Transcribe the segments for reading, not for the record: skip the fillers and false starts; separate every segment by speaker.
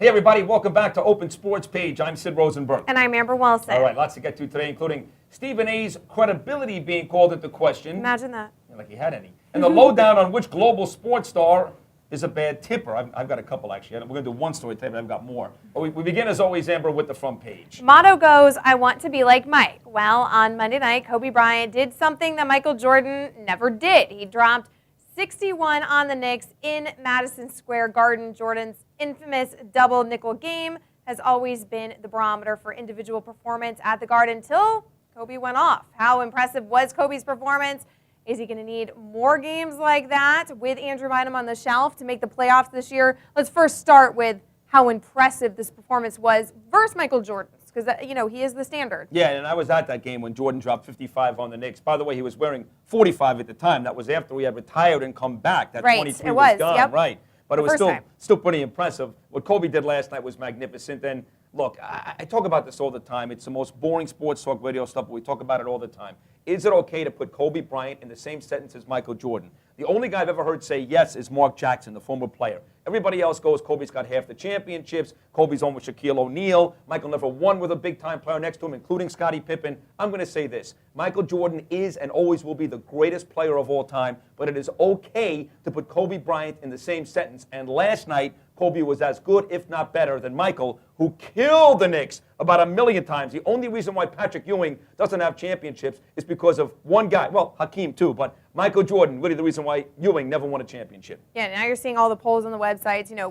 Speaker 1: Hey, everybody, welcome back to Open Sports Page. I'm Sid Rosenberg.
Speaker 2: And I'm Amber Wilson.
Speaker 1: All right, lots to get to today, including Stephen A's credibility being called into question.
Speaker 2: Imagine that.
Speaker 1: Like he had any. And the lowdown on which global sports star is a bad tipper. I've got a couple, actually. We're going to do one story today, but I've got more. But we begin, as always, Amber, with the front page.
Speaker 2: Motto goes, I want to be like Mike. Well, on Monday night, Kobe Bryant did something that Michael Jordan never did. He dropped 61 on the Knicks in Madison Square Garden. Jordan's infamous double nickel game has always been the barometer for individual performance at the Garden until Kobe went off. How impressive was Kobe's performance? Is he going to need more games like that with Andrew Bynum on the shelf to make the playoffs this year? Let's first start with how impressive this performance was versus Michael Jordan's, because he is the standard.
Speaker 1: Yeah, and I was at that game when Jordan dropped 55 on the Knicks. By the way, he was wearing 45 at the time. That was after he had retired and come back. That
Speaker 2: right,
Speaker 1: 23
Speaker 2: it was
Speaker 1: gone,
Speaker 2: yep.
Speaker 1: Right. But it was
Speaker 2: First
Speaker 1: still pretty impressive. What Kobe did last night was magnificent. And look, I talk about this all the time. It's the most boring sports talk radio stuff, but we talk about it all the time. Is it okay to put Kobe Bryant in the same sentence as Michael Jordan? The only guy I've ever heard say yes is Mark Jackson, the former player. Everybody else goes, Kobe's got half the championships. Kobe's on with Shaquille O'Neal. Michael never won with a big-time player next to him, including Scottie Pippen. I'm going to say this. Michael Jordan is and always will be the greatest player of all time, but it is okay to put Kobe Bryant in the same sentence. And last night, Kobe was as good, if not better, than Michael, who killed the Knicks about 1,000,000 times. The only reason why Patrick Ewing doesn't have championships is because of one guy. Well, Hakeem too, but Michael Jordan, really the reason why Ewing never won a championship.
Speaker 2: Yeah, now you're seeing all the polls on the websites,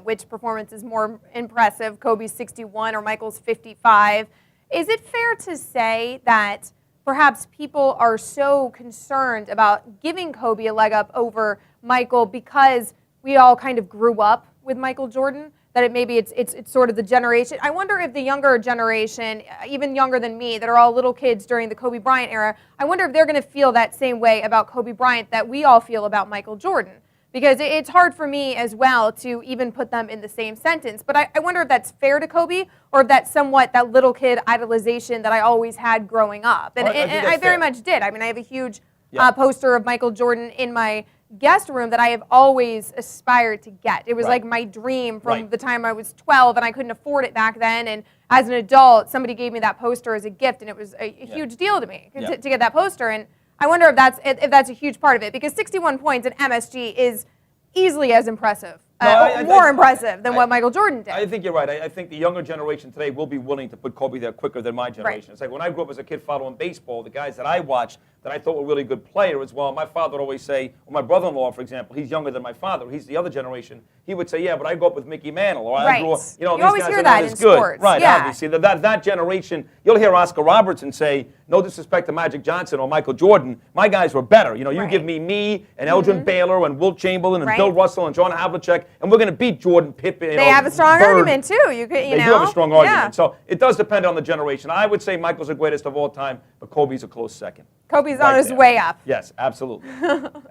Speaker 2: which performance is more impressive, Kobe's 61 or Michael's 55. Is it fair to say that perhaps people are so concerned about giving Kobe a leg up over Michael because we all kind of grew up with Michael Jordan, that it's sort of the generation? I wonder if the younger generation, even younger than me, that are all little kids during the Kobe Bryant era, I wonder if they're going to feel that same way about Kobe Bryant that we all feel about Michael Jordan. Because it's hard for me as well to even put them in the same sentence. But I wonder if that's fair to Kobe, or if that's somewhat that little kid idolization that I always had growing up. And I very much did. I mean, I have a huge poster of Michael Jordan in my guest room that I have always aspired to get. It was like my dream from the time I was 12, and I couldn't afford it back then. And as an adult, somebody gave me that poster as a gift, and it was a huge deal to me to get that poster. And I wonder if that's a huge part of it, because 61 points at MSG is easily as impressive, more impressive than what Michael Jordan did.
Speaker 1: I think you're right. I think the younger generation today will be willing to put Kobe there quicker than my generation. It's like when I grew up as a kid following baseball, the guys that I watched that I thought were really good players, well, my father would always say, or my brother-in-law, for example, he's younger than my father, he's the other generation, he would say, yeah, but I grew up with Mickey Mantle, or I grew up,
Speaker 2: you
Speaker 1: these
Speaker 2: always
Speaker 1: guys
Speaker 2: hear
Speaker 1: are
Speaker 2: that
Speaker 1: not as
Speaker 2: in
Speaker 1: good.
Speaker 2: sports.
Speaker 1: Right, obviously. That generation, you'll hear Oscar Robertson say, no disrespect to Magic Johnson or Michael Jordan, my guys were better. You give me and Elgin Baylor and Wilt Chamberlain and Bill Russell and John Havlicek, and we're going to beat Jordan, Pippen.
Speaker 2: They have a strong argument, too. They
Speaker 1: do have a strong argument. So it does depend on the generation. I would say Michael's the greatest of all time, but Kobe's a close second.
Speaker 2: Kobe's on his way up.
Speaker 1: Yes, absolutely.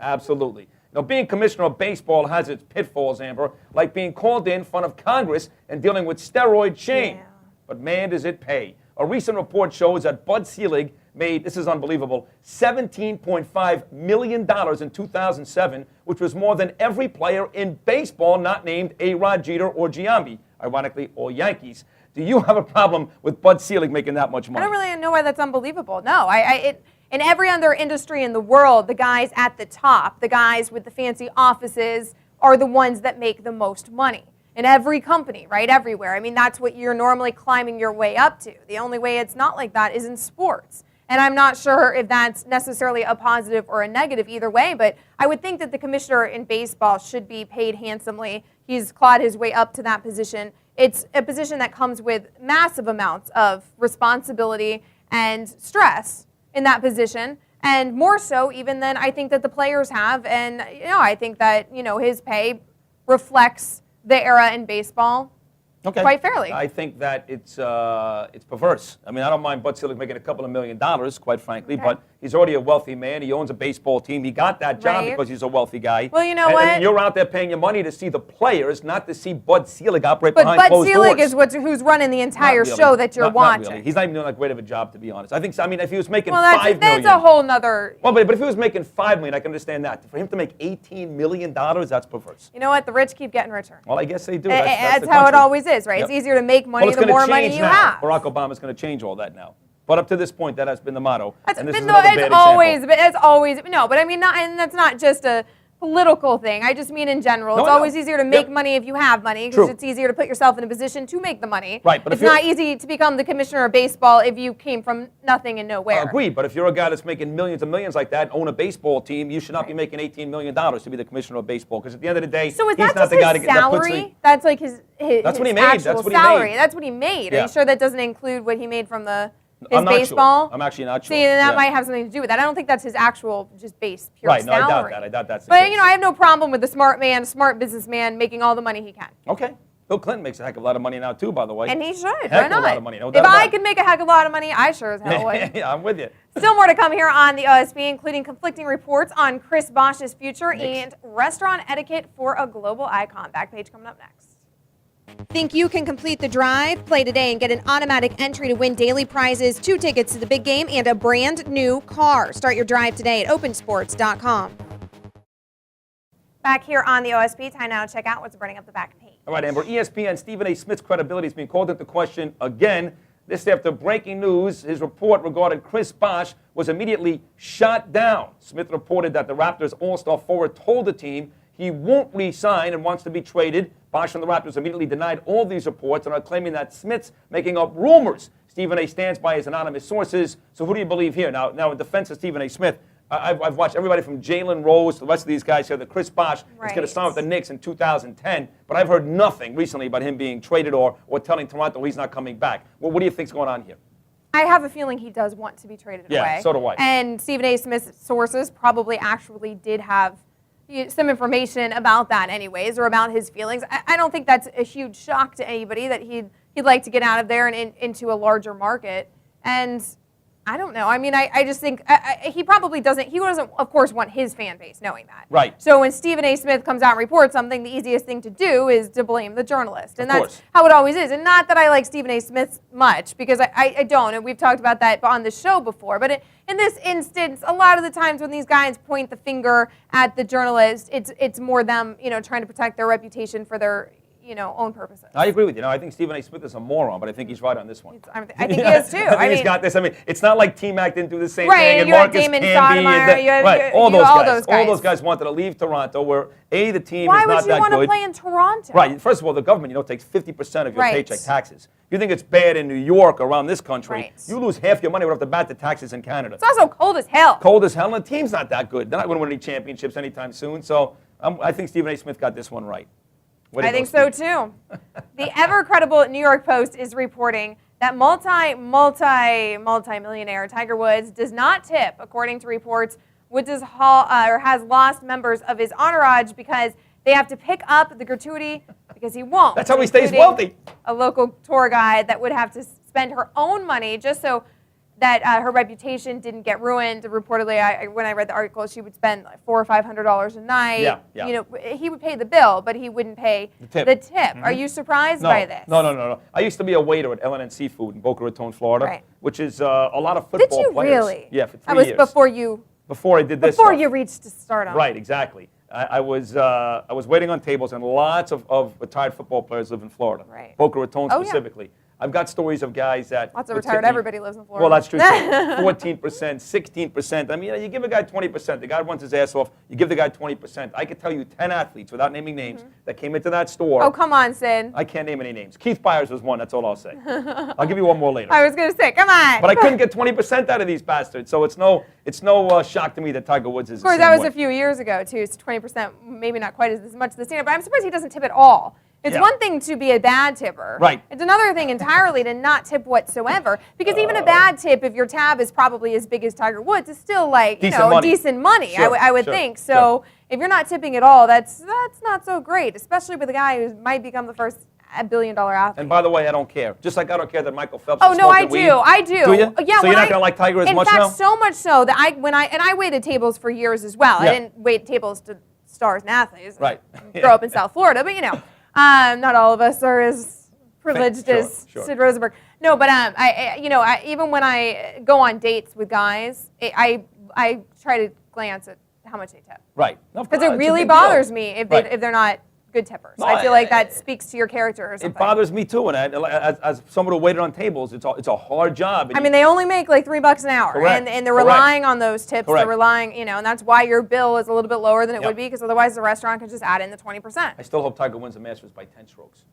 Speaker 1: Absolutely. Now, being commissioner of baseball has its pitfalls, Amber, like being called in front of Congress and dealing with steroid shame. But man, does it pay. A recent report shows that Bud Selig made, this is unbelievable, $17.5 million in 2007, which was more than every player in baseball not named A-Rod, Jeter, or Giambi. Ironically, all Yankees. Do you have a problem with Bud Selig making that much money?
Speaker 2: I don't really know why that's unbelievable. No, in every other industry in the world, the guys at the top, the guys with the fancy offices, are the ones that make the most money. In every company, right, everywhere. I mean, that's what you're normally climbing your way up to. The only way it's not like that is in sports. And I'm not sure if that's necessarily a positive or a negative either way, but I would think that the commissioner in baseball should be paid handsomely. He's clawed his way up to that position. It's a position that comes with massive amounts of responsibility and stress in that position, and more so even than I think that the players have. And I think that his pay reflects the era in baseball quite fairly.
Speaker 1: I think that it's perverse. I mean, I don't mind Bud Selig making a couple of $1 million, quite frankly, but He's already a wealthy man. He owns a baseball team. He got that job
Speaker 2: Right.
Speaker 1: because he's a wealthy guy.
Speaker 2: Well, you know
Speaker 1: and,
Speaker 2: what?
Speaker 1: And you're out there paying your money to see the players, not to see Bud Selig operate
Speaker 2: But
Speaker 1: behind
Speaker 2: Bud
Speaker 1: closed
Speaker 2: Selig
Speaker 1: doors.
Speaker 2: is who's running the entire
Speaker 1: Not really.
Speaker 2: show that you're
Speaker 1: Not
Speaker 2: watching.
Speaker 1: really. He's not even doing that great of a job, to be honest. I mean, if he was making
Speaker 2: Well,
Speaker 1: $5 million.
Speaker 2: that's a whole nother.
Speaker 1: Well, but if he was making $5 million, I can understand that. For him to make $18 million, that's perverse.
Speaker 2: You know what? The rich keep getting richer.
Speaker 1: Well, I guess they do.
Speaker 2: That's
Speaker 1: the
Speaker 2: how it
Speaker 1: country.
Speaker 2: always is, right?
Speaker 1: Yep.
Speaker 2: It's easier to make money
Speaker 1: Well, it's
Speaker 2: the
Speaker 1: gonna
Speaker 2: more money
Speaker 1: change
Speaker 2: you
Speaker 1: now.
Speaker 2: have.
Speaker 1: Barack Obama's going to change all that now. But up to this point, that has been the motto.
Speaker 2: That's
Speaker 1: and this is
Speaker 2: been
Speaker 1: another bad
Speaker 2: it's
Speaker 1: example.
Speaker 2: always no, but I mean, and that's not just a political thing. I just mean in general.
Speaker 1: No,
Speaker 2: It's
Speaker 1: I know.
Speaker 2: always easier to make
Speaker 1: Yep.
Speaker 2: money if you have money
Speaker 1: True.
Speaker 2: because it's easier to put yourself in a position to make the money.
Speaker 1: Right, but if
Speaker 2: it's
Speaker 1: you're-
Speaker 2: not easy to become the commissioner of baseball if you came from nothing and nowhere.
Speaker 1: Agreed, but if you're a guy that's making millions and millions like that, own a baseball team, you should not be making $18 million to be the commissioner of baseball. Because at the end of the day,
Speaker 2: So is
Speaker 1: he's
Speaker 2: that
Speaker 1: not
Speaker 2: just
Speaker 1: the guy
Speaker 2: his
Speaker 1: that puts the...
Speaker 2: salary? That's like his
Speaker 1: That's what he made.
Speaker 2: actual
Speaker 1: That's what he
Speaker 2: salary.
Speaker 1: made.
Speaker 2: That's what he made. Are
Speaker 1: Yeah.
Speaker 2: you sure that doesn't include what he made from his
Speaker 1: I'm not
Speaker 2: baseball?
Speaker 1: Sure. I'm actually not sure.
Speaker 2: See, then that
Speaker 1: Yeah.
Speaker 2: might have something to do with that. I don't think that's his actual just base pure
Speaker 1: Right, no, I doubt
Speaker 2: salary.
Speaker 1: that. I doubt that's the
Speaker 2: But
Speaker 1: case.
Speaker 2: you know, I have no problem with the smart man, smart businessman making all the money he can.
Speaker 1: Okay. Bill Clinton makes a heck of a lot of money now, too, by the way.
Speaker 2: And he should.
Speaker 1: Heck
Speaker 2: Why
Speaker 1: of
Speaker 2: not?
Speaker 1: a lot of money, no
Speaker 2: If
Speaker 1: doubt about
Speaker 2: I
Speaker 1: it.
Speaker 2: could make a heck of a lot of money, I sure as hell would.
Speaker 1: Yeah, I'm with you.
Speaker 2: Still more to come here on the OSP, including conflicting reports on Chris Bosch's future and restaurant etiquette for a global icon. Backpage coming up next. Think you can complete the drive? Play today and get an automatic entry to win daily prizes, 2 tickets to the big game, and a brand new car. Start your drive today at opensports.com. Back here on the OSP, time now to check out what's burning up the back page.
Speaker 1: All right, Amber. ESPN Stephen A. Smith's credibility is being called into question again. This after breaking news, his report regarding Chris Bosh was immediately shot down. Smith reported that the Raptors All-Star forward told the team he won't re-sign and wants to be traded. Bosh and the Raptors immediately denied all these reports and are claiming that Smith's making up rumors. Stephen A. stands by his anonymous sources. So who do you believe here? Now in defense of Stephen A. Smith, I've watched everybody from Jalen Rose to the rest of these guys here that Chris Bosh is going to sign with the Knicks in 2010, but I've heard nothing recently about him being traded or telling Toronto he's not coming back. Well, what do you think's going on here?
Speaker 2: I have a feeling he does want to be traded away.
Speaker 1: Yeah, so do I.
Speaker 2: And Stephen A. Smith's sources probably actually did have some information about that anyways, or about his feelings. I don't think that's a huge shock to anybody that he'd like to get out of there and into a larger market. And I don't know. I mean, I just think he probably doesn't, of course, want his fan base knowing that.
Speaker 1: Right.
Speaker 2: So when Stephen A. Smith comes out and reports something, the easiest thing to do is to blame the journalist. And
Speaker 1: Of
Speaker 2: that's
Speaker 1: course.
Speaker 2: how it always is. And not that I like Stephen A. Smith much, because I don't, and we've talked about that on the show before. But in this instance, a lot of the times when these guys point the finger at the journalist, it's more them, trying to protect their reputation for their, own purposes.
Speaker 1: I agree with you. I think Stephen A. Smith is a moron, but I think he's right on this one.
Speaker 2: I think he is too.
Speaker 1: I think he's got this. I mean, it's not like T-Mac didn't do the same
Speaker 2: Right,
Speaker 1: thing, and
Speaker 2: you had
Speaker 1: Marcus
Speaker 2: Damon
Speaker 1: Camby,
Speaker 2: Stoudemire,
Speaker 1: all those guys. All
Speaker 2: guys.
Speaker 1: those guys wanted to leave Toronto, where the team
Speaker 2: Why
Speaker 1: is
Speaker 2: would
Speaker 1: not
Speaker 2: you
Speaker 1: that
Speaker 2: want to
Speaker 1: good.
Speaker 2: play in Toronto?
Speaker 1: Right. First of all, the government, takes 50% of your
Speaker 2: Right.
Speaker 1: paycheck taxes. If you think it's bad in New York, around this country,
Speaker 2: Right.
Speaker 1: you lose half your money right off the bat to taxes in Canada.
Speaker 2: It's also cold as hell.
Speaker 1: Cold as hell, and the team's not that good. They're not going to win any championships anytime soon. So I think Stephen A. Smith got this one right. Way to
Speaker 2: I
Speaker 1: go,
Speaker 2: think so
Speaker 1: Steve.
Speaker 2: too. The ever credible New York Post is reporting that multi-millionaire Tiger Woods does not tip, according to reports. Woods has lost members of his entourage because they have to pick up the gratuity because he won't.
Speaker 1: That's how he stays
Speaker 2: including
Speaker 1: wealthy.
Speaker 2: A local tour guide that would have to spend her own money just so that her reputation didn't get ruined. Reportedly, when I read the article, she would spend like $400 or $500 a night.
Speaker 1: Yeah.
Speaker 2: He would pay the bill, but he wouldn't pay the tip. Are you surprised by this?
Speaker 1: No. I used to be a waiter at L&N Seafood in Boca Raton, Florida,
Speaker 2: Right.
Speaker 1: which is a lot of football
Speaker 2: Did you
Speaker 1: players.
Speaker 2: really?
Speaker 1: Yeah, for 3
Speaker 2: That was
Speaker 1: years.
Speaker 2: before
Speaker 1: I did this
Speaker 2: Before
Speaker 1: stuff.
Speaker 2: you reached stardom.
Speaker 1: Right, exactly. I was waiting on tables, and lots of retired football players live in Florida.
Speaker 2: Right.
Speaker 1: Boca Raton
Speaker 2: Oh, yeah.
Speaker 1: specifically. I've got stories of guys that
Speaker 2: Lots of
Speaker 1: would
Speaker 2: retired.
Speaker 1: tip me-
Speaker 2: Everybody lives in Florida.
Speaker 1: Well, that's true. 14%, 16%. I mean, you give a guy 20%. The guy runs his ass off. You give the guy 20%. I could tell you 10 athletes, without naming names, that came into that store.
Speaker 2: Oh, come on, Sid.
Speaker 1: I can't name any names. Keith Byers was one. That's all I'll say. I'll give you one more later.
Speaker 2: I was going to say, come on.
Speaker 1: But I couldn't get 20% out of these bastards. So it's no shock to me that Tiger Woods is.
Speaker 2: Of course, that was a few years ago, too. So 20%, maybe not quite as much as the standard, but I'm surprised he doesn't tip at all. It's
Speaker 1: Yeah.
Speaker 2: one thing to be a bad tipper.
Speaker 1: Right.
Speaker 2: It's another thing entirely to not tip whatsoever. Because even a bad tip, if your tab is probably as big as Tiger Woods, is still like,
Speaker 1: Decent money.
Speaker 2: decent money,
Speaker 1: Sure,
Speaker 2: I would
Speaker 1: sure,
Speaker 2: think.
Speaker 1: sure.
Speaker 2: So if you're not tipping at all, that's not so great, especially with a guy who might become the first a billion-dollar athlete.
Speaker 1: And by the way, I don't care. Just like I don't care that Michael Phelps
Speaker 2: Oh
Speaker 1: is
Speaker 2: no, I
Speaker 1: smoking
Speaker 2: do.
Speaker 1: weed.
Speaker 2: I do.
Speaker 1: Do you?
Speaker 2: Yeah.
Speaker 1: So you're not gonna like Tiger as much now?
Speaker 2: In fact, so much so that I waited tables for years as well.
Speaker 1: Yeah.
Speaker 2: I didn't wait tables to stars and athletes.
Speaker 1: Right.
Speaker 2: Grow up in South Florida, but not all of us are as privileged as
Speaker 1: Sure.
Speaker 2: Sid Rosenberg. No, but even when I go on dates with guys, I try to glance at how much they tip.
Speaker 1: Right.
Speaker 2: Because it really bothers me if they're not good tippers.
Speaker 1: No,
Speaker 2: I feel like that speaks to your character or something.
Speaker 1: It bothers me too, and as someone who waited on tables, it's a hard job.
Speaker 2: I mean, they only make like $3 an hour,
Speaker 1: Correct.
Speaker 2: and they're relying on those tips.
Speaker 1: Correct.
Speaker 2: They're relying, and that's why your bill is a little bit lower than it
Speaker 1: Yep.
Speaker 2: would be, because otherwise the restaurant could just add in the 20%.
Speaker 1: I still hope Tiger wins the Masters by 10 strokes.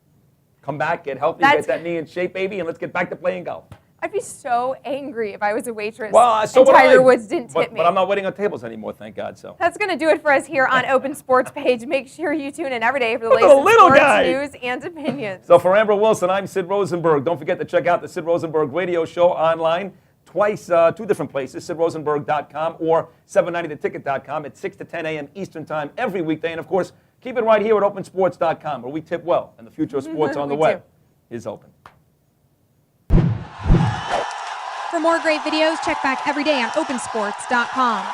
Speaker 1: Come back, get healthy, get that knee in shape, baby, and let's get back to playing golf.
Speaker 2: I'd be so angry if I was a waitress
Speaker 1: Well, so
Speaker 2: and
Speaker 1: would
Speaker 2: Tiger
Speaker 1: I.
Speaker 2: Woods didn't tip me.
Speaker 1: But I'm not waiting on tables anymore, thank God. So
Speaker 2: That's going to do it for us here on Open Sports Page. Make sure you tune in every day for the
Speaker 1: Look at
Speaker 2: latest
Speaker 1: the little
Speaker 2: sports
Speaker 1: guy.
Speaker 2: news and opinions.
Speaker 1: So for Amber Wilson, I'm Sid Rosenberg. Don't forget to check out the Sid Rosenberg radio show online twice, two different places, sidrosenberg.com or 790theticket.com at 6 to 10 a.m. Eastern Time every weekday. And, of course, keep it right here at opensports.com, where we tip well, and the future of sports on the
Speaker 2: We
Speaker 1: web
Speaker 2: do.
Speaker 1: is open.
Speaker 3: For more great videos, check back every day on opensports.com.